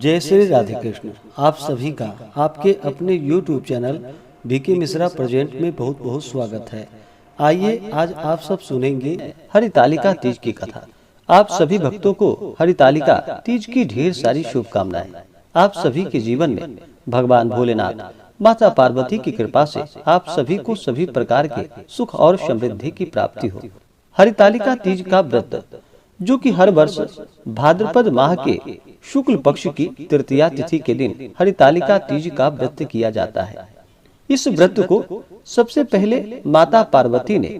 जय श्री राधे कृष्ण। आप सभी का आपके अपने YouTube channel B K Mishra present में बहुत बहुत स्वागत है। आइए आज आप सब सुनेंगे हरितालिका तीज की कथा। आप सभी भक्तों को हरितालिका तीज की ढेर सारी शुभकामनाएं। आप सभी के जीवन में भगवान भोलेनाथ, माता पार्वती की कृपा से आप सभी को सभी प्रकार के सुख और समृद्धि की प्राप्ति हो। हरितालिका तीज का व्रत जो कि हर वर्ष भाद्रपद माह के शुक्ल पक्ष की तृतीया तिथि के दिन हरितालिका तीज का व्रत किया जाता है। इस व्रत को सबसे पहले माता पार्वती ने,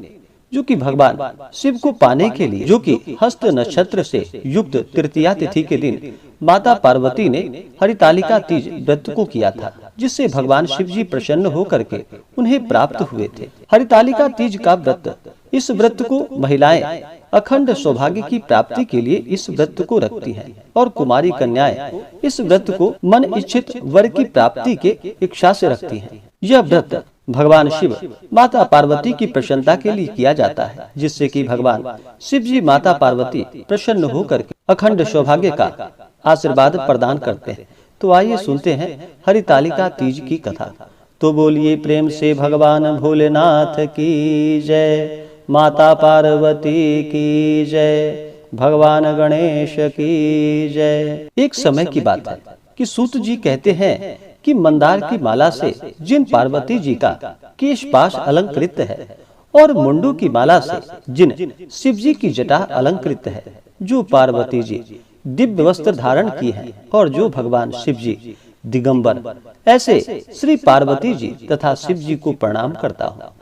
जो कि भगवान शिव को पाने के लिए, जो कि हस्त नक्षत्र से युक्त तृतीया तिथि के दिन माता पार्वती ने हरितालिका तीज व्रत को किया था, जिससे भगवान शिव जी प्रसन्न होकर के उन्हें प्राप्त हुए थे। हरितालिका तीज का व्रत, इस व्रत को महिलाएं अखंड सौभाग्य की प्राप्ति के लिए इस व्रत को रखती हैं और कुमारी कन्याएं इस व्रत को मन इच्छित वर की प्राप्ति के इच्छा से रखती हैं। यह व्रत भगवान शिव, माता पार्वती की प्रसन्नता के लिए किया जाता है, जिससे कि भगवान शिव जी माता पार्वती प्रसन्न होकर के अखंड सौभाग्य का आशीर्वाद प्रदान करते हैं। तो आइए सुनते हैं हरितालिका तीज की कथा। तो बोलिए प्रेम से भगवान भोलेनाथ की जय, माता पार्वती की जय, भगवान गणेश की जय। एक समय की बात है कि सूत जी कहते हैं कि मंदार की माला से जिन पार्वती जी का केश पाश अलंकृत है और मुंडू की माला से जिन शिव जी की जटा अलंकृत है, जो पार्वती जी दिव्य वस्त्र धारण की है और जो भगवान शिव जी दिगंबर, ऐसे श्री पार्वती जी तथा शिव जी को प्रणाम करता हूँ।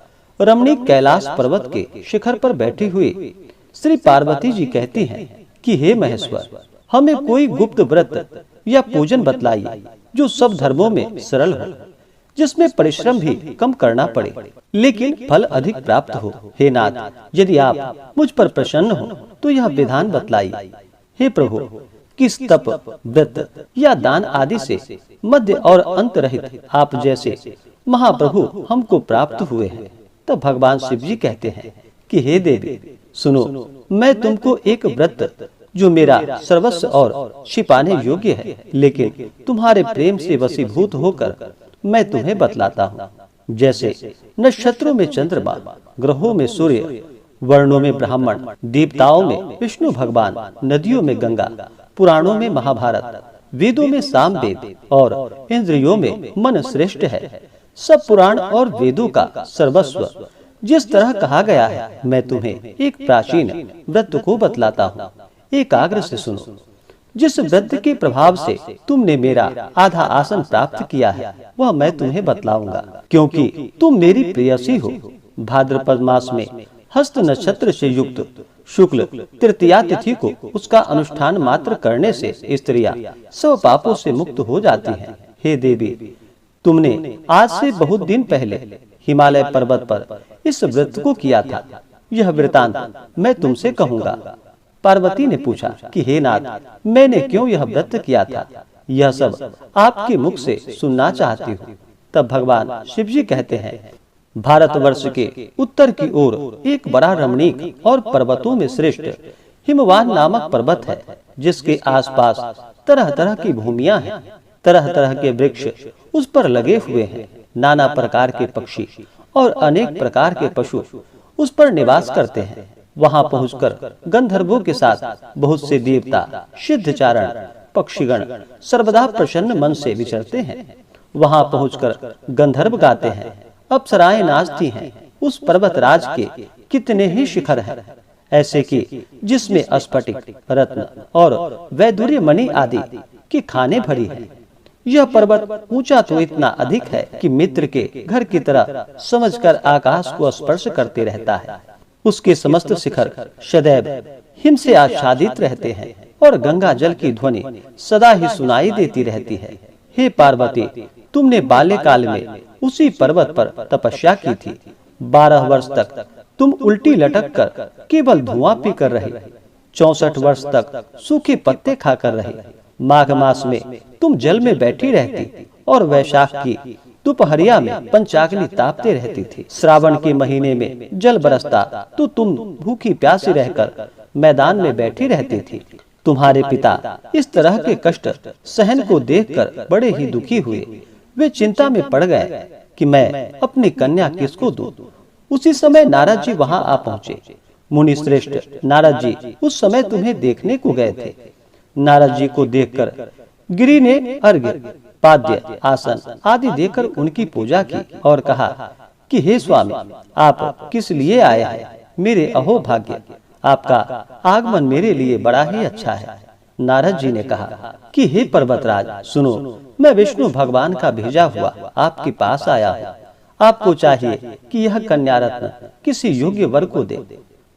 रमणीक कैलाश पर्वत के शिखर पर बैठी हुई श्री पार्वती जी कहती हैं कि हे महेश्वर, हमें कोई गुप्त व्रत या पूजन बतलाइए जो सब धर्मों में सरल हो, जिसमें परिश्रम भी कम करना पड़े लेकिन फल अधिक प्राप्त हो। हे नाथ, यदि आप मुझ पर प्रसन्न हो तो यह विधान बतलाइए। हे प्रभु, किस तप, व्रत या दान आदि से मध्य और अंत रहित आप जैसे महाप्रभु हमको प्राप्त हुए हैं। तब भगवान शिव जी कहते हैं कि हे देवी सुनो, मैं तुमको एक व्रत जो मेरा सर्वस्व और छिपाने योग्य है, लेकिन तुम्हारे प्रेम से वशीभूत होकर मैं तुम्हें बतलाता हूँ। जैसे नक्षत्रों में चंद्रमा, ग्रहों में सूर्य, वर्णों में ब्राह्मण, देवताओं में विष्णु भगवान, नदियों में गंगा, पुराणों में महाभारत, वेदों में सामवेद और इंद्रियों में मन श्रेष्ठ है। सब पुराण और वेदों का सर्वस्व जिस तरह कहा गया है, मैं तुम्हें एक प्राचीन व्रत को बतलाता हूँ। एकाग्र से सुनो। जिस व्रत के प्रभाव से तुमने मेरा आधा आसन प्राप्त किया है, वह मैं तुम्हें बतलाऊंगा, क्योंकि तुम मेरी प्रेयसी हो। भाद्रपद मास में हस्त नक्षत्र से युक्त शुक्ल तृतीया तिथि को उसका अनुष्ठान मात्र करने से स्त्रियां सब पापों से मुक्त हो जाती हैं। हे देवी, तुमने आज से बहुत दिन पहले हिमालय पर्वत पर इस व्रत को किया था। यह वृतांत मैं तुमसे कहूँगा। पार्वती ने पूछा कि हे नाथ, मैंने क्यों यह व्रत किया था, यह सब आपके मुख से सुनना चाहती हूँ। तब भगवान शिव जी कहते हैं, भारतवर्ष के उत्तर की ओर एक बड़ा रमणीक और पर्वतों में श्रेष्ठ हिमवान नामक पर्वत है, जिसके आसपास तरह तरह की भूमियां हैं। तरह तरह के वृक्ष उस पर लगे हुए हैं। नाना प्रकार के पक्षी और अनेक प्रकार के पशु उस पर निवास करते हैं। वहां पहुंचकर गंधर्वों के साथ बहुत से देवता, सिद्धचारण, पक्षीगण सर्वदा प्रसन्न मन से विचरते हैं। वहां पहुंचकर गंधर्व गाते हैं, अप्सराएं नाचती हैं। उस पर्वत राज के कितने ही शिखर हैं, ऐसे कि जिसमें स्फटिक, रत्न और वैदुर्य मणि आदि की खाने भरी हैं। यह पर्वत ऊंचा तो इतना अधिक है कि मित्र के घर की तरह समझकर आकाश को स्पर्श करते रहता है। उसके समस्त शिखर सदैव हिम से आच्छादित रहते हैं और गंगा जल की ध्वनि सदा ही सुनाई देती रहती है। हे पार्वती, तुमने बाल्यकाल में उसी पर्वत पर तपस्या की थी। 12 वर्ष तक तुम उल्टी लटक कर केवल धुआं पीकर रहे। 64 वर्ष तक सूखे पत्ते खाकर रहे। माघ मास में तुम जल में बैठी रहती और वैशाख की दोपहरिया में पंचाग्नि तापते रहती थी। श्रावण के महीने में जल बरसता तो तुम भूखी प्यासी रहकर मैदान में बैठी रहती थी। तुम्हारे पिता इस तरह के कष्ट सहन को देखकर बड़े ही दुखी हुए। वे चिंता में पड़ गए कि मैं अपनी कन्या किसको दूं। उसी समय नारद जी वहां आ पहुंचे। मुनि श्रेष्ठ नारद जी उस समय तुम्हें देखने को गए थे। नारद जी को देखकर गिरि ने अर्घ्य, पाद्य, आसन आदि देकर उनकी पूजा की और कहा कि हे स्वामी, आप किस लिए आए हैं? मेरे अहो भाग्य, आपका आगमन मेरे लिए बड़ा ही अच्छा है। नारद जी ने कहा कि हे पर्वतराज, सुनो, मैं विष्णु भगवान का भेजा हुआ आपके पास आया हूँ। आपको चाहिए कि यह कन्या रत्न किसी योग्य वर को दे।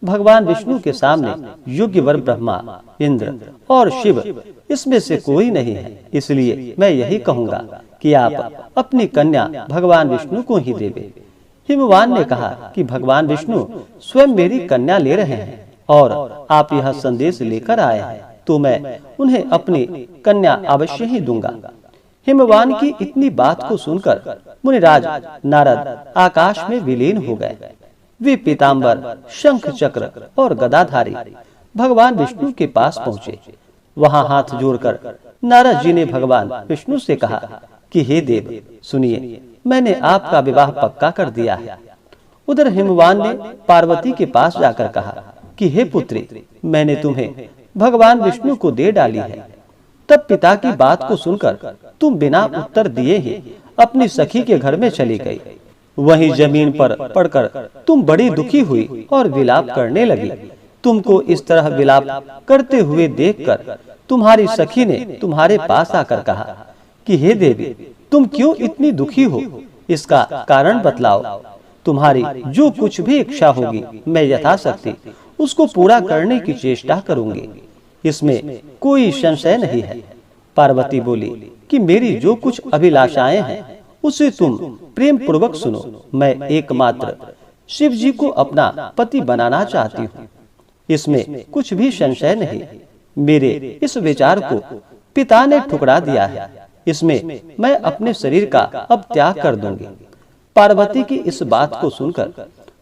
भगवान विष्णु के सामने योग्य वर ब्रह्मा, इंद्र और शिव, इसमें से कोई नहीं है। इसलिए मैं यही कहूँगा कि आप अपनी कन्या भगवान विष्णु को ही देवे। हिमवान ने कहा कि भगवान विष्णु स्वयं मेरी कन्या ले रहे हैं और आप यह संदेश लेकर आए हैं, तो मैं उन्हें अपनी कन्या अवश्य ही दूंगा। हिमवान की इतनी बात को सुनकर मुनिराज नारद आकाश में विलीन हो गए। वे पीतांबर, शंख चक्र और गदाधारी भगवान विष्णु के पास पहुँचे। वहां हाथ जोड़कर नारद जी ने भगवान विष्णु से कहा कि हे देव, सुनिए, मैंने आपका विवाह पक्का कर दिया है। उधर हिमवान ने पार्वती के पास जाकर कहा कि हे पुत्री, मैंने तुम्हें भगवान विष्णु को दे डाली है। तब पिता की बात को सुनकर तुम बिना उत्तर दिए ही अपनी सखी के घर में चली गई। वहीं जमीन पर पड़कर तुम बड़ी दुखी हुई और विलाप करने लगी। तुमको इस तरह विलाप करते हुए देखकर तुम्हारी सखी ने तुम्हारे पास आकर कहा कि हे देवी, तुम क्यों इतनी दुखी हो? इसका कारण बतलाओ। तुम्हारी जो कुछ भी इच्छा होगी मैं यथाशक्ति उसको पूरा करने की चेष्टा करूंगी, इसमें कोई संशय नहीं है। पार्वती बोली कि मेरी जो कुछ अभिलाषाएं हैं उसे तुम प्रेम पूर्वक सुनो। मैं एकमात्र शिव जी को अपना पति बनाना चाहती हूँ, इसमें कुछ भी संशय नहीं। मेरे इस विचार को पिता ने ठुकरा दिया है, इसमें मैं अपने शरीर का अब त्याग कर दूंगी। पार्वती की इस बात को सुनकर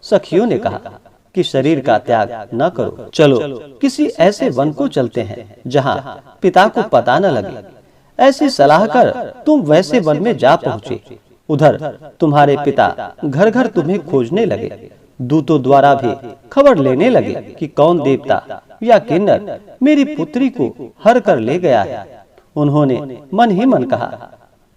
सखियों ने कहा कि शरीर का त्याग न करो, चलो किसी ऐसे वन को चलते हैं जहाँ पिता को पता न लगे। ऐसी सलाह कर तुम वैसे वन में जा पहुँचे। उधर तुम्हारे पिता घर घर तुम्हें खोजने लगे। दूतों द्वारा भी खबर लेने लगे कि कौन देवता या किन्नर मेरी पुत्री को हर कर ले गया है। उन्होंने मन ही मन कहा,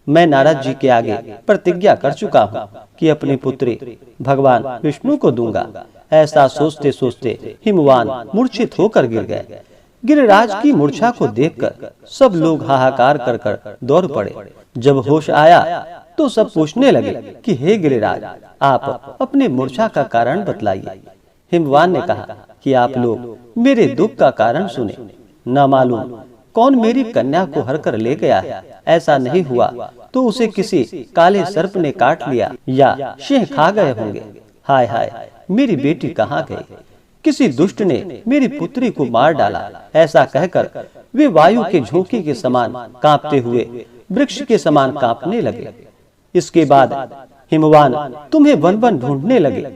मैं नारद जी के आगे प्रतिज्ञा कर चुका हूँ कि अपनी पुत्री भगवान विष्णु को दूंगा। ऐसा सोचते सोचते हिमवान मूर्छित होकर गिर गए। गिरिराज की मूर्छा को देखकर सब लोग हाहाकार कर कर दौड़ पड़े। जब होश आया तो सब पूछने लगे कि हे गिरिराज, आप अपने मूर्छा का कारण बतलाइए। हिमवान ने कहा कि आप लोग मेरे दुख का कारण सुने। न मालूम कौन मेरी कन्या को हर कर ले गया है। ऐसा नहीं हुआ तो उसे किसी काले सर्प ने काट लिया या सिंह खा गए होंगे। हाय हाय, मेरी बेटी कहाँ गई? किसी दुष्ट ने मेरी पुत्री को मार डाला। ऐसा कहकर वे वायु के झोंके के समान कांपते हुए वृक्ष के समान कांपने लगे। इसके बाद हिमवान तुम्हें वन वन ढूंढने लगे।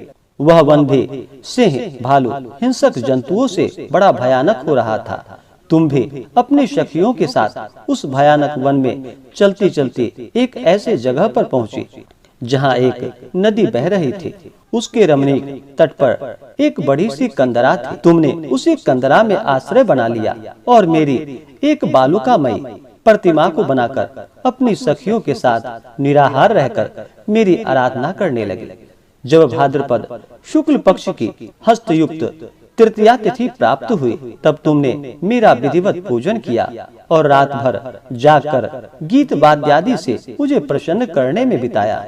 वह वन भी सिंह, भालू, हिंसक जंतुओं से बड़ा भयानक हो रहा था। तुम भी अपनी सखियों के साथ उस भयानक वन में चलती चलती एक ऐसे जगह पर पहुंची जहां एक नदी बह रही थी। उसके रमणीक तट पर एक बड़ी सी कंदरा थी। तुमने उसी कंदरा में आश्रय बना लिया और मेरी एक बालुकामयी प्रतिमा को बनाकर अपनी सखियों के साथ निराहार रहकर मेरी आराधना करने लगे। जब भाद्रपद शुक्ल पक्ष की हस्तयुक्त तृतीया तिथि प्राप्त हुई, तब तुमने मेरा विधिवत पूजन किया और रात भर जागकर गीत वाद्यादि से मुझे प्रसन्न करने में बिताया।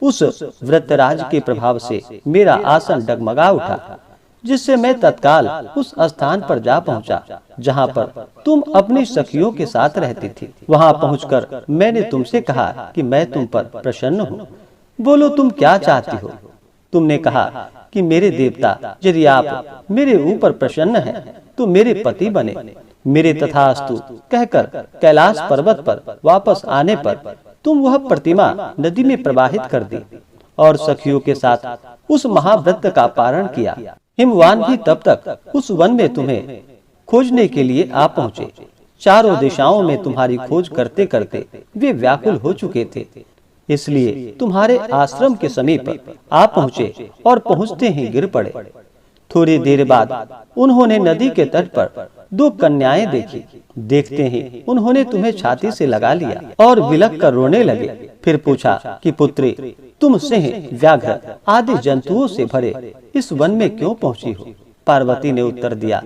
उस व्रतराज के प्रभाव से मेरा आसन डगमगा उठा, जिससे मैं तत्काल उस स्थान पर जा पहुंचा जहां पर तुम अपनी सखियों के साथ रहती थी। वहां पहुंचकर मैंने तुमसे कहा कि मैं तुम पर प्रसन्न हूँ, बोलो तुम क्या चाहती हो। तुमने कहा कि मेरे देवता, यदि आप मेरे ऊपर प्रसन्न हैं तो मेरे पति बने। मेरे तथास्तु कहकर कैलाश पर्वत पर वापस आने पर तुम वह प्रतिमा नदी में प्रवाहित कर दी और सखियों के साथ उस महाव्रत का पारण किया। हिमवान भी तब तक उस वन में तुम्हें खोजने के लिए आ पहुँचे। चारों दिशाओं में तुम्हारी खोज करते करते वे व्याकुल हो चुके थे, इसलिए तुम्हारे आश्रम के समीप आ पहुँचे और पहुँचते ही गिर पड़े। थोड़ी देर बाद उन्होंने नदी के तट पर दो कन्याएं देखी। देखते ही उन्होंने तुम्हें छाती से लगा लिया और बिलख कर रोने लगे। फिर पूछा कि पुत्री, तुम सिंह, व्याघ्र आदि जंतुओं से भरे इस वन में क्यों पहुंची हो? पार्वती ने उत्तर दिया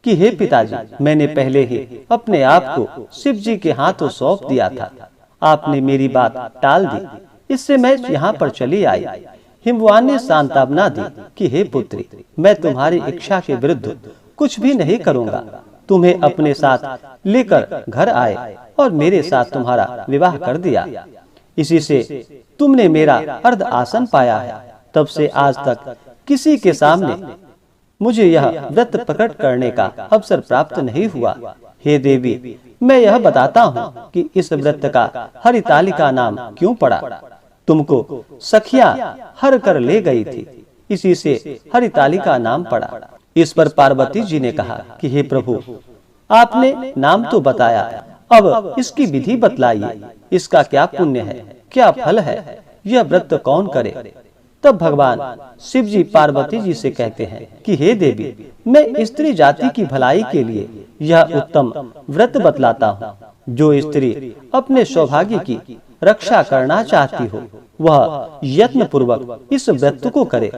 कि हे पिताजी, मैंने पहले ही अपने आप को शिव जी के हाथों सौंप दिया था। आपने मेरी बात टाल दी, इससे मैं यहाँ पर चली आई। हिमवान ने सांत्वना दी कि हे पुत्री, मैं तुम्हारी इच्छा के विरुद्ध कुछ भी नहीं करूँगा। तुम्हें अपने साथ लेकर घर आए और मेरे साथ तुम्हारा विवाह कर दिया। इसी से तुमने मेरा अर्ध आसन पाया है। तब से आज तक किसी के सामने मुझे यह व्रत प्रकट करने का अवसर प्राप्त नहीं हुआ। हे देवी, मैं यह बताता हूँ कि इस व्रत का हरितालिका नाम क्यों पड़ा। तुमको सखिया हर कर ले गई थी, इसी से हरितालिका नाम पड़ा। इस पर पार्वती जी ने कहा कि हे प्रभु, आपने नाम तो बताया, अब इसकी विधि बतलाइए। इसका क्या पुण्य है, क्या फल है, यह व्रत कौन करे? तब भगवान शिव जी पार्वती जी से कहते हैं कि हे देवी, मैं स्त्री जाति की भलाई के लिए यह उत्तम व्रत बतलाता हूँ। जो स्त्री अपने सौभाग्य की रक्षा करना चाहती हो, वह यत्न पूर्वक इस व्रत को करे।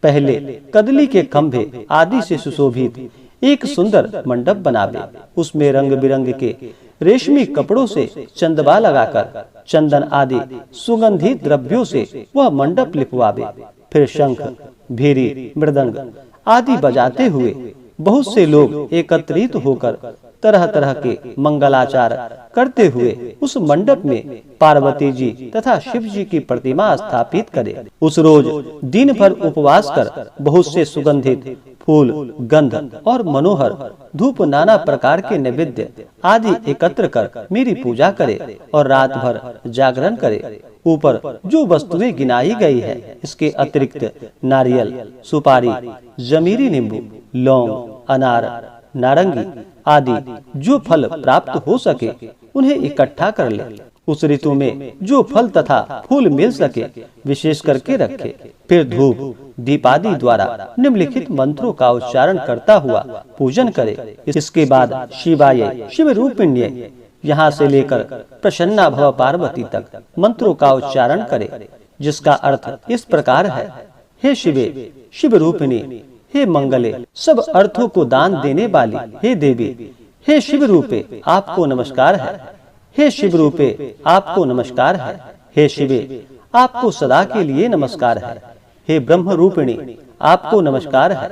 पहले कदली के खंभे आदि से सुशोभित एक सुंदर मंडप बनावे। उसमें रंग बिरंग के रेशमी कपड़ों से चंदवा लगाकर चंदन आदि सुगंधित द्रव्यों से वह मंडप लिपवावे। फिर शंख, भीरी, मृदंग आदि बजाते हुए बहुत से लोग एकत्रित होकर तरह तरह के मंगलाचार करते हुए उस मंडप में पार्वती जी तथा शिव जी की प्रतिमा स्थापित करे। उस रोज दिन भर उपवास कर बहुत से सुगंधित फूल, गंध और मनोहर धूप, नाना प्रकार के नैवेद्य आदि एकत्र कर मेरी पूजा करे और रात भर जागरण करे। ऊपर जो वस्तुएं गिनाई गई है, इसके अतिरिक्त नारियल, सुपारी, जमीरी नींबू, लौंग, अनार, नारंगी आदि जो फल प्राप्त हो सके उन्हें इकट्ठा कर ले। उस ऋतु में जो फल तथा फूल मिल सके विशेष करके रखे। फिर धूप दीपादि द्वारा निम्नलिखित मंत्रों का उच्चारण करता हुआ पूजन करे। इसके बाद शिवाय, शिव रूपिण्य यहाँ से लेकर प्रसन्ना भव पार्वती तक मंत्रों का उच्चारण करे, जिसका अर्थ इस प्रकार है। हे शिवे, शिव रूपिणी, हे मंगले, सब अर्थों को दान देने वाली हे देवी, हे शिव रूपे आपको नमस्कार है। हे शिव रूपे आपको नमस्कार है। हे शिवे, आपको सदा के लिए नमस्कार है। हे ब्रह्म रूपिणी, आपको नमस्कार है।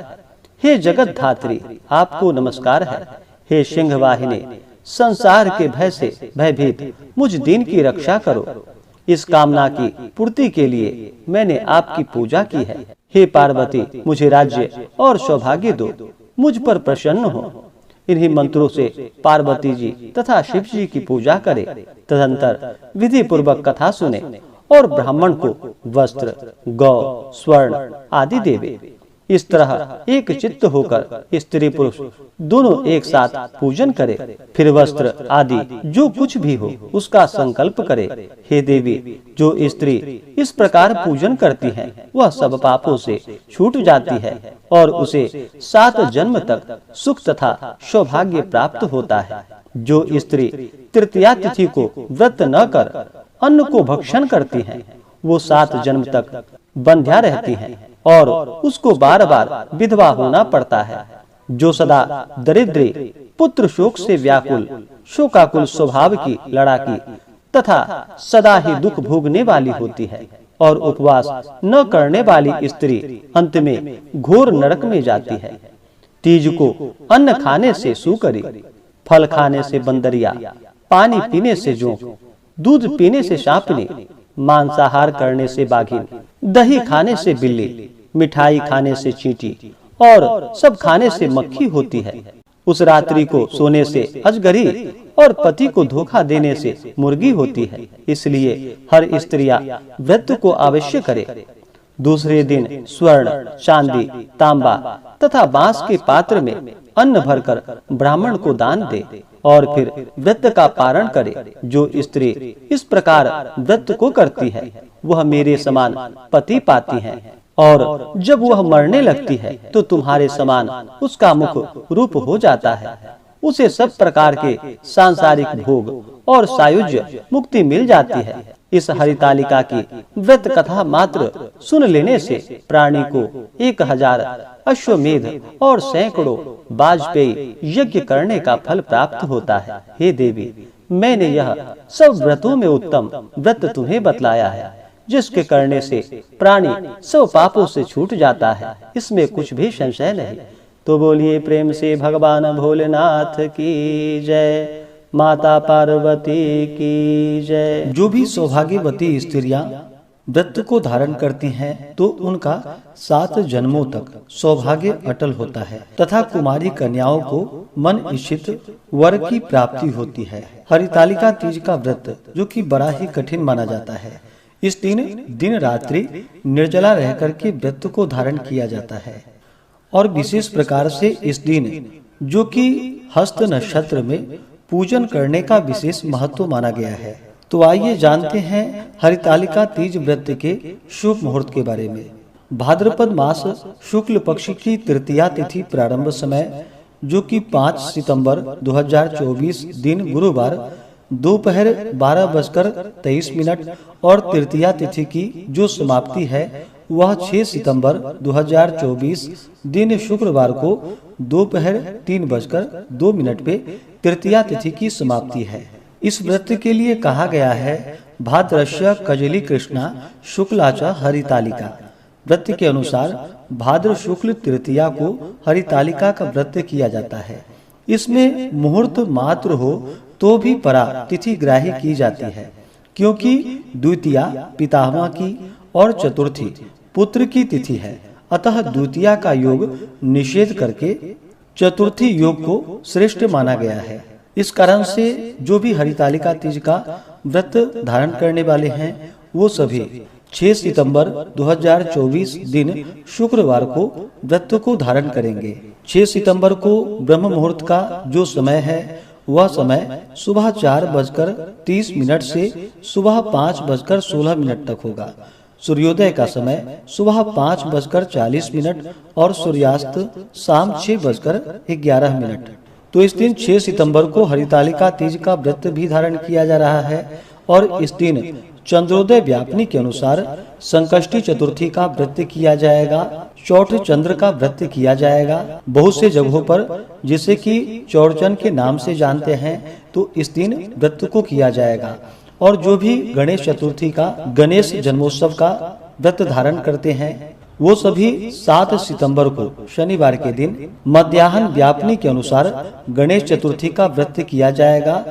हे जगत धात्री, आपको नमस्कार है। हे सिंह वाहिनी, संसार के भय से भयभीत मुझ दीन की रक्षा करो। इस कामना की पूर्ति के लिए मैंने आपकी पूजा की है। हे पार्वती, मुझे राज्य और सौभाग्य दो, मुझ पर प्रसन्न हो। इन्हीं मंत्रों से पार्वती जी तथा शिव जी की पूजा करे। तदंतर विधि पूर्वक कथा सुने और ब्राह्मण को वस्त्र, गौ, स्वर्ण आदि देवे। इस तरह एक चित्त होकर स्त्री पुरुष दोनों एक साथ पूजन करे। फिर वस्त्र आदि जो कुछ भी हो उसका संकल्प करे। हे देवी, जो स्त्री इस प्रकार पूजन करती है वह सब पापों से छूट जाती है और उसे 7 जन्म तक सुख तथा सौभाग्य प्राप्त होता है। जो स्त्री तृतीया तिथि को व्रत न कर अन्न को भक्षण करती है, वो 7 जन्म तक बंध्या रहती है और उसको बार बार विधवा होना पड़ता है। जो सदा दरिद्री, पुत्र शोक से व्याकुल, शोकाकुल स्वभाव की लड़ाकी तथा सदा ही दुख भोगने वाली होती है और उपवास न करने वाली स्त्री अंत में घोर नरक में जाती है। तीज को अन्न खाने से सूकरी, फल खाने से बंदरिया, पानी पीने से जोंक, दूध पीने से सांपनी, मांसाहार करने से बाघिन, दही खाने से बिल्ली, मिठाई खाने से चींटी और सब खाने से मक्खी होती है। उस रात्रि को सोने से अजगरी और पति को धोखा देने से मुर्गी होती है। इसलिए हर स्त्रियां व्रत को अवश्य करे। दूसरे दिन स्वर्ण, चांदी, तांबा तथा बांस के पात्र में अन्न भरकर ब्राह्मण को दान दे और फिर व्रत का पारण करे। जो स्त्री इस प्रकार व्रत को करती है वह मेरे समान पति पाती है, और जब वह मरने लगती है तो तुम्हारे समान उसका मुख रूप हो जाता है। उसे सब प्रकार के सांसारिक भोग और सायुज्य मुक्ति मिल जाती है। इस हरितालिका की व्रत कथा मात्र सुन लेने से प्राणी को 1000 अश्वमेध और सैकड़ों वाजपेयी यज्ञ करने का फल प्राप्त होता है। हे देवी, मैंने यह सब व्रतों में उत्तम व्रत तुम्हें बतलाया है, जिसके करने से प्राणी सब पापों से छूट जाता है। इसमें कुछ भी संशय नहीं। तो बोलिए प्रेम से भगवान भोलेनाथ की जय, माता पार्वती की जय। जो भी सौभाग्यवती स्त्रियां व्रत को धारण करती हैं तो उनका 7 जन्मों तक सौभाग्य अटल होता है तथा कुमारी कन्याओं को मन इच्छित वर की प्राप्ति होती है। हरितालिका तीज का व्रत जो कि बड़ा ही कठिन माना जाता है, इस दिन रात्रि निर्जला रह करके व्रत को धारण किया जाता है। और विशेष प्रकार से इस दिन जो कि हस्त नक्षत्र में पूजन करने का विशेष महत्व माना गया है। तो आइए जानते हैं हरितालिका तीज व्रत के शुभ मुहूर्त के बारे में। भाद्रपद मास शुक्ल पक्ष की तृतीया तिथि प्रारंभ समय जो कि 5 सितंबर 2024 दिन गुरुवार दोपहर 12:23 और तृतीया तिथि की जो समाप्ति है वह 6 सितंबर 2024 दिन शुक्रवार को दोपहर 3:02 पे तृतीया तिथि की समाप्ति है। इस व्रत के लिए कहा गया है भाद्रस्य कजली कृष्णा शुक्लाचा हरितालिका। व्रत के अनुसार भाद्र शुक्ल तृतीया को हरितालिका का व्रत किया जाता है। इसमें मुहूर्त मात्र हो तो भी परा तिथि ग्राह्य की जाती है, क्योंकि द्वितीया पितामह की और चतुर्थी पुत्र की तिथि है। अतः द्वितीया का योग निषेध करके चतुर्थी योग को श्रेष्ठ माना गया है। इस कारण से जो भी हरितालिका तीज का व्रत धारण करने वाले हैं वो सभी 6 सितंबर 2024 दिन शुक्रवार को व्रत को धारण करेंगे। 6 सितंबर को ब्रह्म मुहूर्त का जो समय है वह समय सुबह 4:30 से सुबह 5:16 तक होगा। सूर्योदय का समय सुबह 5:40 और सूर्यास्त शाम 6:11। तो इस दिन 6 सितंबर को हरितालिका तीज का व्रत भी धारण किया जा रहा है और इस दिन चंद्रोदय व्यापनी के अनुसार संकष्टी चतुर्थी का व्रत किया जाएगा, चौठ चंद्र का व्रत किया जाएगा। बहुत से जगहों पर जिसे कि चौड़चन के नाम से जानते हैं तो इस दिन व्रत को किया जाएगा। और जो भी गणेश चतुर्थी का गणेश जन्मोत्सव का व्रत धारण करते हैं वो सभी 7 सितंबर को शनिवार के दिन मध्याह्न व्यापनी के अनुसार गणेश चतुर्थी का व्रत किया जाएगा।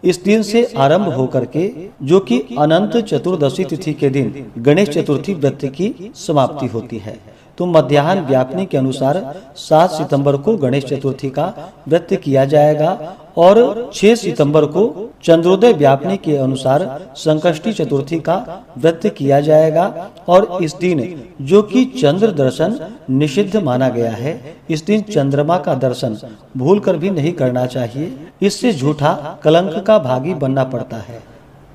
इस दिन से आरंभ होकर के जो कि अनंत चतुर्दशी तिथि के दिन गणेश चतुर्थी व्रत की समाप्ति होती है। तो मध्याह्न व्यापनी के अनुसार 7 सितंबर को गणेश चतुर्थी का व्रत किया जाएगा और 6 सितंबर को चंद्रोदय व्यापनी के अनुसार संकष्टी चतुर्थी का व्रत किया जाएगा। और इस दिन जो कि चंद्र दर्शन निषिद्ध माना गया है, इस दिन चंद्रमा का दर्शन भूलकर भी नहीं करना चाहिए। इससे झूठा कलंक का भागी बनना पड़ता है।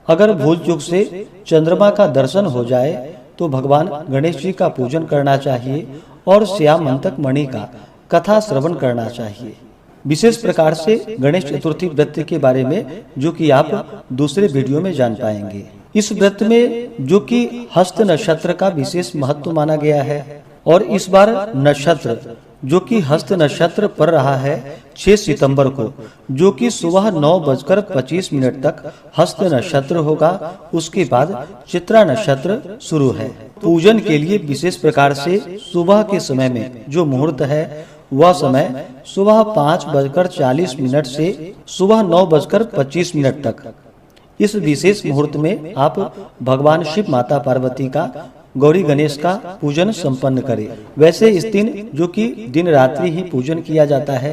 अगर भूल चूक से चंद्रमा का दर्शन हो जाए तो भगवान गणेश जी का पूजन करना चाहिए और श्यामंतक मणि का कथा श्रवण करना चाहिए। विशेष प्रकार से गणेश चतुर्थी व्रत के बारे में जो कि आप दूसरे वीडियो में जान पाएंगे। इस व्रत में जो कि हस्त नक्षत्र का विशेष महत्व माना गया है और इस बार नक्षत्र जो कि हस्त नक्षत्र पड़ रहा है 6 सितंबर को, जो कि सुबह 9:25 तक हस्त नक्षत्र होगा। उसके बाद चित्रा नक्षत्र शुरू है। पूजन के लिए विशेष प्रकार से सुबह के समय में जो मुहूर्त है वह समय सुबह 5:40 से सुबह 9:25 तक। इस विशेष मुहूर्त में आप भगवान शिव माता पार्वती का गौरी गणेश का पूजन संपन्न करें। वैसे इस दिन जो कि दिन रात्रि ही पूजन किया जाता है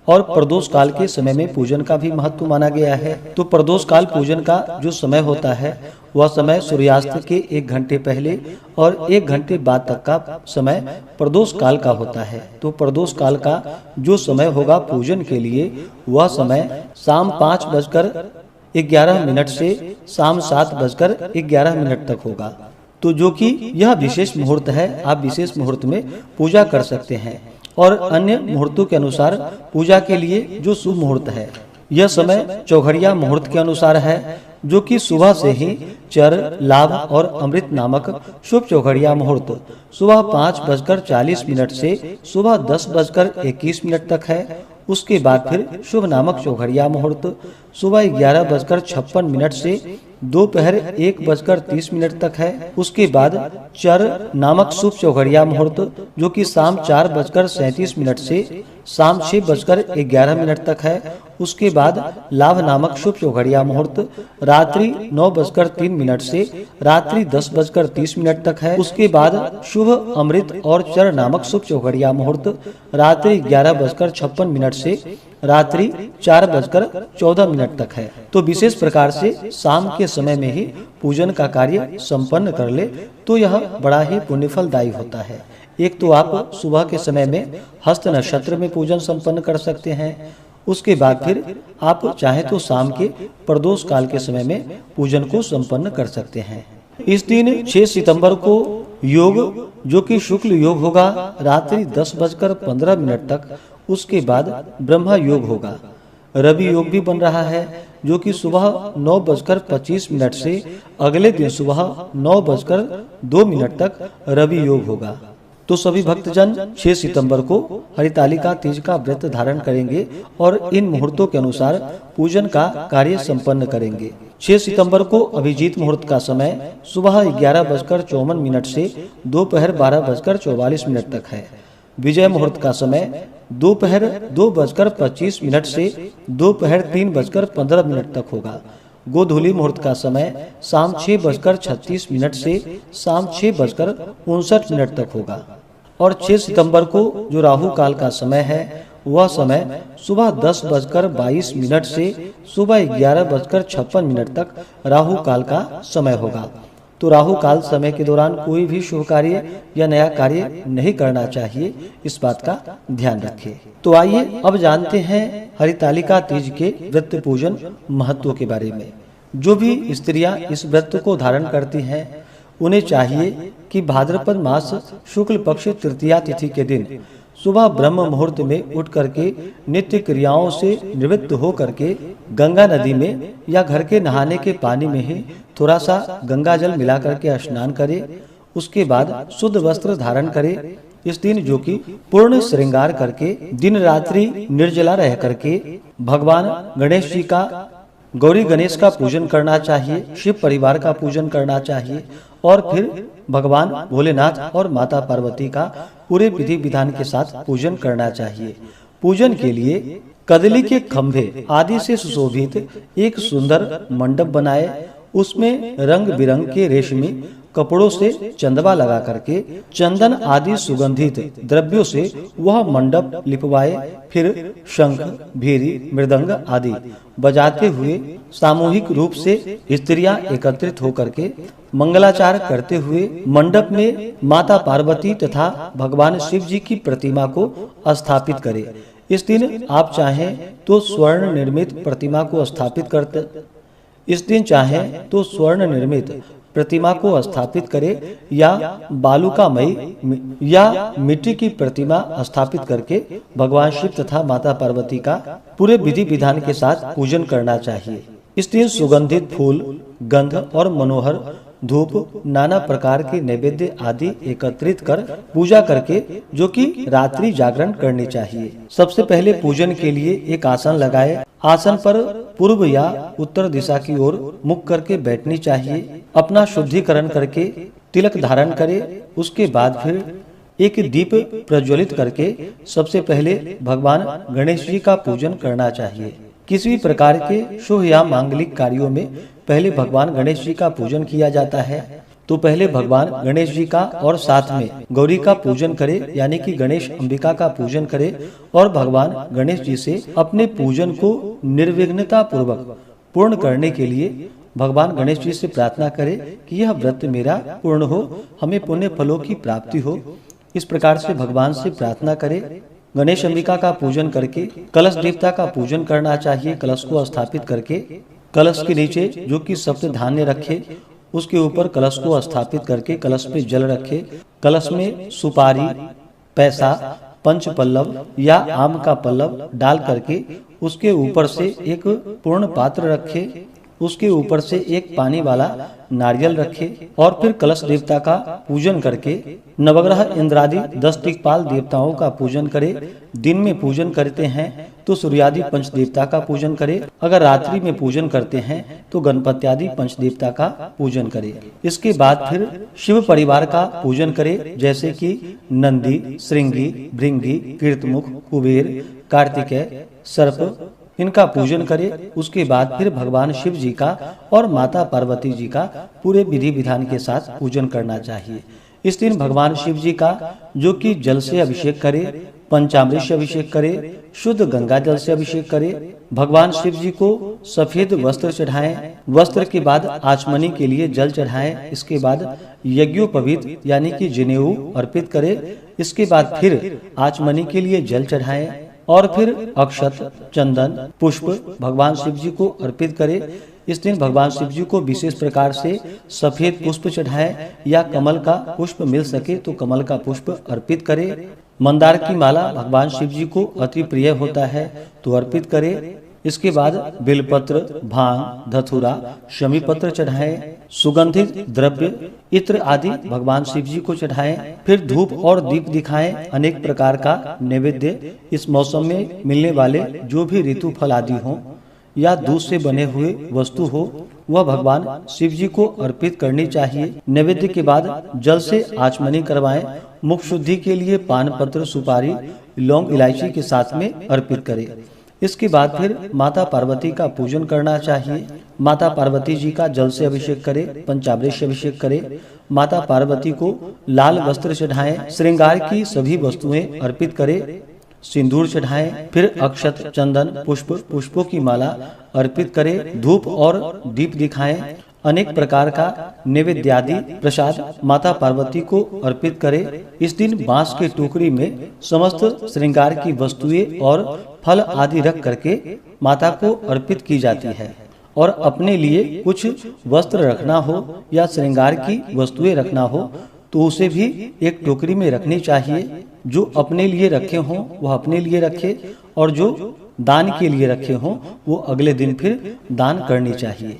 और प्रदोष काल के समय में पूजन का भी महत्व माना गया है। तो प्रदोष काल पूजन का जो समय होता है वह समय सूर्यास्त के 1 घंटे पहले और 1 घंटे बाद तक का समय प्रदोष काल का होता है। तो प्रदोष काल का जो समय होगा पूजन के लिए, वह समय शाम 5:11 से शाम 7:11 तक होगा। तो जो कि यह विशेष मुहूर्त है, आप विशेष मुहूर्त में पूजा कर सकते हैं। और अन्य मुहूर्तों के अनुसार पूजा के लिए जो शुभ मुहूर्त है, यह समय चौघड़िया मुहूर्त के अनुसार है, जो कि सुबह से ही चर, लाभ और अमृत नामक शुभ चौघड़िया मुहूर्त सुबह 5:40 से सुबह 10:21 तक है। उसके बाद फिर शुभ नामक चौघड़िया मुहूर्त सुबह 11:56 से दोपहर 1:30 तक है। उसके बाद चर नामक शुभ चौघड़िया मुहूर्त जो कि शाम 4:37 से शाम 6:11 तक है। उसके बाद लाभ नामक शुभ चौघड़िया मुहूर्त रात्रि 9:03 से रात्रि 10:30 तक है। उसके बाद शुभ अमृत और चर नामक शुभ चौघड़िया मुहूर्त रात्रि 11:56 से रात्रि 4:14 तक है। तो विशेष प्रकार से शाम के समय में ही पूजन का कार्य संपन्न कर ले तो यह बड़ा ही पुण्यफलदायी होता है। एक तो आप सुबह के समय में हस्त नक्षत्र में पूजन संपन्न कर सकते हैं। उसके बाद फिर आप चाहे तो शाम के प्रदोष काल के समय में पूजन को संपन्न कर सकते हैं। इस दिन 6 सितंबर को योग जो कि शुक्ल योग होगा रात्रि 10:15 तक। उसके बाद ब्रह्मा योग होगा। रवि योग भी बन रहा है जो कि सुबह 9:25 से अगले दिन सुबह 9:02 तक रवि योग होगा। तो सभी भक्तजन 6 सितंबर को हरितालिका तीज का व्रत धारण करेंगे और इन मुहूर्तों के अनुसार पूजन का कार्य संपन्न करेंगे। 6 सितंबर को अभिजीत मुहूर्त का समय सुबह 11:54 से दोपहर 12:44 तक है। विजय मुहूर्त का समय दोपहर 2:25 से दोपहर 3:15 तक होगा। गोधूली मुहूर्त का समय शाम 6:36 से शाम 6:59 तक होगा। और 6 सितंबर को जो राहु काल का समय है, वह समय सुबह 10:22 से सुबह 11:56 तक राहु काल का समय होगा। तो राहु काल समय के दौरान कोई भी शुभ कार्य या नया कार्य नहीं करना चाहिए, इस बात का ध्यान रखें। तो आइए अब जानते हैं हरितालिका तीज के व्रत पूजन महत्व के बारे में। जो भी स्त्रियां इस व्रत को धारण करती हैं, उन्हें चाहिए कि भाद्रपद मास शुक्ल पक्ष तृतीया तिथि के दिन सुबह ब्रह्म मुहूर्त में उठ करके नित्य क्रियाओं से निवृत्त हो करके गंगा नदी में या घर के नहाने के पानी में ही थोड़ा सा गंगा जल मिला करके स्नान करे। उसके बाद शुद्ध वस्त्र धारण करे। इस दिन जो कि पूर्ण श्रृंगार करके दिन रात्रि निर्जला रह करके भगवान गणेश जी का, गौरी गणेश का पूजन करना चाहिए, शिव परिवार का पूजन करना चाहिए और फिर भगवान भोलेनाथ और माता पार्वती का पूरे विधि विधान के साथ पूजन करना चाहिए। पूजन के लिए कदली के खंभे आदि से सुशोभित एक सुंदर मंडप बनाए, उसमें रंग बिरंग के रेशमी कपड़ों से चंदवा लगा करके चंदन आदि सुगंधित द्रव्यों से वह मंडप लिपवाए। फिर शंख, भीरी, मृदंग आदि बजाते हुए सामूहिक रूप से स्त्रियां एकत्रित होकर के मंगलाचार करते हुए मंडप में माता पार्वती तथा भगवान शिव जी की प्रतिमा को स्थापित करें। इस दिन आप चाहें तो स्वर्ण निर्मित प्रतिमा को स्थापित करते इस दिन चाहें तो स्वर्ण निर्मित प्रतिमा को स्थापित करे या बालुकामयी या मिट्टी की प्रतिमा स्थापित करके भगवान शिव तथा माता पार्वती का पूरे विधि विधान के साथ पूजन करना चाहिए। इस दिन सुगंधित फूल, गंध और मनोहर धूप, नाना प्रकार के नैवेद्य आदि एकत्रित कर पूजा करके जो कि रात्रि जागरण करनी चाहिए। सबसे पहले पूजन के लिए एक आसन लगाए। आसन पर पूर्व या उत्तर दिशा की ओर मुख करके बैठनी चाहिए। अपना शुद्धिकरण करके तिलक धारण करे। उसके बाद फिर एक दीप प्रज्वलित करके सबसे पहले भगवान गणेश जी का पूजन करना चाहिए। किसी भी प्रकार के शुभ या मांगलिक कार्यों में पहले भगवान गणेश जी का पूजन किया जाता है। तो पहले भगवान गणेश जी का और साथ में गौरी का पूजन करे, यानी कि गणेश अंबिका का पूजन करे और भगवान गणेश जी से अपने पूजन को निर्विघ्नता पूर्वक पूर्ण करने के लिए भगवान गणेश जी से प्रार्थना करें कि यह व्रत मेरा पूर्ण हो, हमें पुण्य फलों की प्राप्ति हो। इस प्रकार से भगवान से प्रार्थना करें। गणेश अंबिका का पूजन करके कलश देवता का पूजन करना चाहिए। कलश को स्थापित करके कलश के नीचे जो कि सप्त धान्य रखे, उसके ऊपर कलश को स्थापित करके कलश पे जल रखे। कलश में सुपारी, पैसा, पंच पल्लव या आम का पल्लव डाल करके उसके ऊपर से एक पूर्ण पात्र रखे, उसके ऊपर से एक पानी वाला नारियल रखे और फिर कलश देवता का पूजन करके नवग्रह इंद्रादि 10 दिक्पाल देवताओं का पूजन करे। दिन में पूजन करते हैं तो सूर्यादि पंच देवता का पूजन करे। अगर रात्रि में पूजन करते हैं तो गणपत्यादि पंच देवता का पूजन करे। इसके बाद फिर शिव परिवार का पूजन करे, जैसे कि नंदी, श्रृंगी, भृंगी, कीर्तमुख, कुबेर, कार्तिकेय, सर्प, इनका पूजन करे। उसके बाद फिर भगवान शिव जी का और माता पार्वती जी का पूरे विधि विधान के साथ पूजन करना चाहिए। इस दिन भगवान शिव जी का जो कि जल से अभिषेक करे, पंचामृत से अभिषेक करे, शुद्ध गंगा जल से अभिषेक करे। भगवान शिव जी को सफेद वस्त्र चढ़ाएं। वस्त्र के बाद आचमनी के लिए जल चढ़ाएं। इसके बाद यज्ञोपवीत यानी कि जनेऊ अर्पित करे। इसके बाद फिर आचमनी के लिए जल चढ़ाएं और फिर अक्षत, चंदन, पुष्प भगवान शिव जी को अर्पित करे। इस दिन भगवान शिव जी को विशेष प्रकार से सफेद पुष्प चढ़ाएं या कमल का पुष्प मिल सके तो कमल का पुष्प अर्पित करे। मंदार की माला भगवान शिव जी को अति प्रिय होता है तो अर्पित करे। इसके बाद बेलपत्र, भांग, धतूरा, शमी पत्र चढ़ाएं। सुगंधित द्रव्य, इत्र आदि भगवान शिव जी को चढ़ाएं। फिर धूप और दीप दिखाएं। अनेक प्रकार का नैवेद्य इस मौसम में मिलने वाले जो भी ऋतु फल आदि हो या दूध से बने हुए वस्तु हो वह भगवान शिव जी को अर्पित करनी चाहिए। नैवेद्य के बाद जल से आचमनी करवाएं। मुख शुद्धि के लिए पान पत्र, सुपारी, लौंग, इलायची के साथ में अर्पित करें। इसके बाद फिर माता पार्वती का पूजन करना चाहिए। माता पार्वती जी का जल से अभिषेक करे, पंचामृत से अभिषेक करे। माता पार्वती को लाल वस्त्र चढ़ाएं। श्रृंगार की सभी वस्तुएं अर्पित करे। सिंदूर चढ़ाएं। फिर अक्षत, चंदन, पुष्पों की माला अर्पित करे। धूप और दीप दिखाएं। अनेक प्रकार का नैवेद्यादि प्रसाद माता पार्वती को अर्पित करे। इस दिन बांस के टोकरी में समस्त श्रृंगार की वस्तुएं और फल आदि रख करके माता को अर्पित की जाती है। और अपने लिए कुछ वस्त्र रखना हो या श्रृंगार की वस्तुएं रखना हो तो उसे भी एक टोकरी में रखनी चाहिए। जो अपने लिए रखे हों वह अपने लिए रखे और जो दान के लिए रखे हों वो अगले दिन फिर दान करनी चाहिए।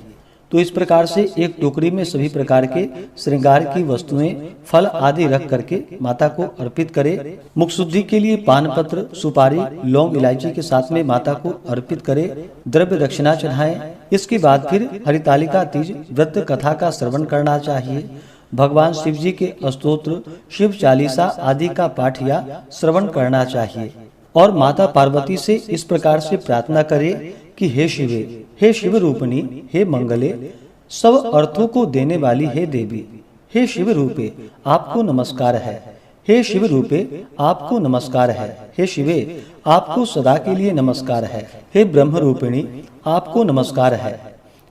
तो इस प्रकार से एक टोकरी में सभी प्रकार के श्रृंगार की वस्तुएं, फल आदि रख करके माता को अर्पित करे। मुख शुद्धि के लिए पान पत्र, सुपारी, लौंग, इलायची के साथ में माता को अर्पित करे। द्रव्य दक्षिणा चढ़ाएं। इसके बाद फिर हरितालिका तीज व्रत कथा का श्रवण करना चाहिए। भगवान शिव जी के स्तोत्र, शिव चालीसा आदि का पाठ या श्रवण करना चाहिए और माता पार्वती से इस प्रकार से प्रार्थना करे कि हे शिवे, हे शिव रूपणी, हे मंगले, सब अर्थों को देने वाली हे देवी, हे शिव रूपे आपको नमस्कार है। हे शिव रूपे आपको नमस्कार है। हे शिवे आपको सदा के लिए नमस्कार है। हे ब्रह्म रूपिणी आपको नमस्कार है।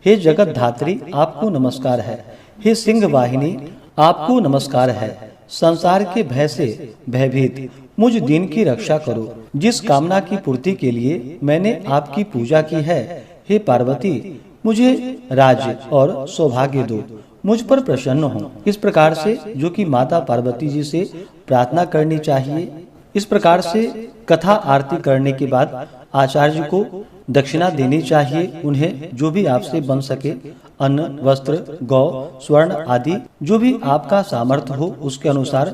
हे जगत धात्री आपको नमस्कार है। हे सिंह वाहिनी आपको नमस्कार है। संसार के भय से भयभीत मुझ दीन की रक्षा करो। जिस कामना की पूर्ति के लिए मैंने आपकी पूजा की है, हे पार्वती मुझे राज्य और सौभाग्य दो, मुझ पर प्रसन्न हो। इस प्रकार से जो कि माता पार्वती जी से प्रार्थना करनी चाहिए। इस प्रकार से कथा आरती करने के बाद आचार्य को दक्षिणा देनी चाहिए। उन्हें जो भी आपसे बन सके अन्न, वस्त्र, गौ, स्वर्ण आदि जो भी आपका सामर्थ्य हो उसके अनुसार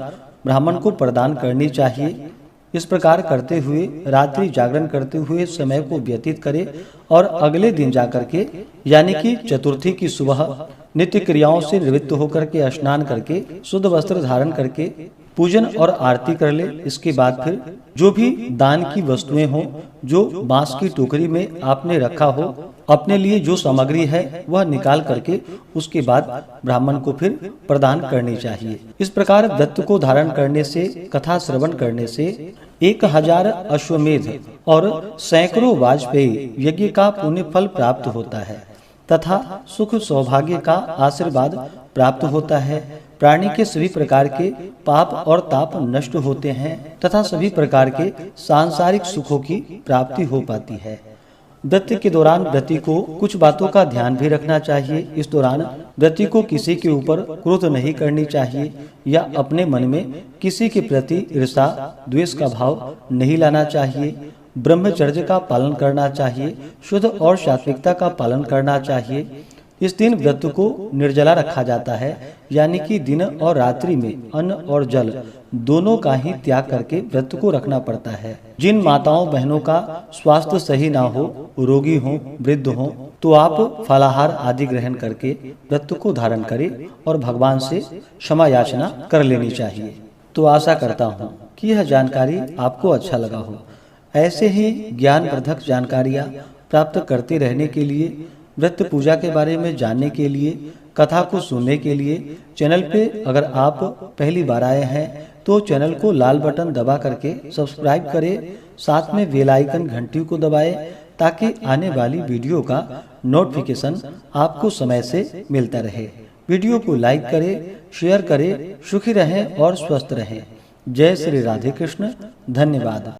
ब्राह्मण को प्रदान करनी चाहिए। इस प्रकार करते हुए रात्रि जागरण करते हुए समय को व्यतीत करे और अगले दिन जाकर के यानी कि चतुर्थी की सुबह नित्य क्रियाओं से निवृत्त होकर के स्नान करके शुद्ध वस्त्र धारण करके पूजन और आरती कर ले। इसके बाद फिर जो भी दान की वस्तुएं हो, जो बांस की टोकरी में आपने रखा हो, अपने लिए जो सामग्री है वह निकाल करके उसके बाद ब्राह्मण को फिर प्रदान करनी चाहिए। इस प्रकार व्रत को धारण करने से, कथा श्रवण करने से 1000 अश्वमेध और सैकड़ों वाजपेयी यज्ञ का पुण्य फल प्राप्त होता है। तथा सुख सौभाग्य का आशीर्वाद प्राप्त होता है। प्राणी के सभी प्रकार के पाप और ताप नष्ट होते हैं तथा सभी प्रकार के सांसारिक सुखों की प्राप्ति हो पाती है। व्रत के दौरान व्रती को कुछ बातों का ध्यान भी रखना चाहिए। इस दौरान व्रती को किसी के ऊपर क्रोध नहीं करनी चाहिए या अपने मन में किसी के प्रति ईर्ष्या द्वेष का भाव नहीं लाना चाहिए। ब्रह्मचर्य का पालन करना चाहिए। शुद्ध और सात्विकता का पालन करना चाहिए। इस दिन व्रत को निर्जला रखा जाता है, यानी कि दिन और रात्रि में अन्न और जल दोनों का ही त्याग करके व्रत को रखना पड़ता है। जिन माताओं बहनों का स्वास्थ्य सही ना हो, रोगी हो, वृद्ध हो, तो आप फलाहार आदि ग्रहण करके व्रत को धारण करें और भगवान से क्षमा याचना कर लेनी चाहिए। तो आशा करता हूँ कि यह जानकारी आपको अच्छा लगा हो। ऐसे ही ज्ञानवर्धक जानकारियाँ प्राप्त करते रहने के लिए, व्रत पूजा के बारे में जानने के लिए, कथा को सुनने के लिए चैनल पे अगर आप पहली बार आए हैं तो चैनल को लाल बटन दबा करके सब्सक्राइब करें। साथ में बेल आइकन घंटी को दबाएं ताकि आने वाली वीडियो का नोटिफिकेशन आपको समय से मिलता रहे। वीडियो को लाइक करें, शेयर करें। सुखी रहें और स्वस्थ रहें। जय श्री राधे कृष्ण। धन्यवाद।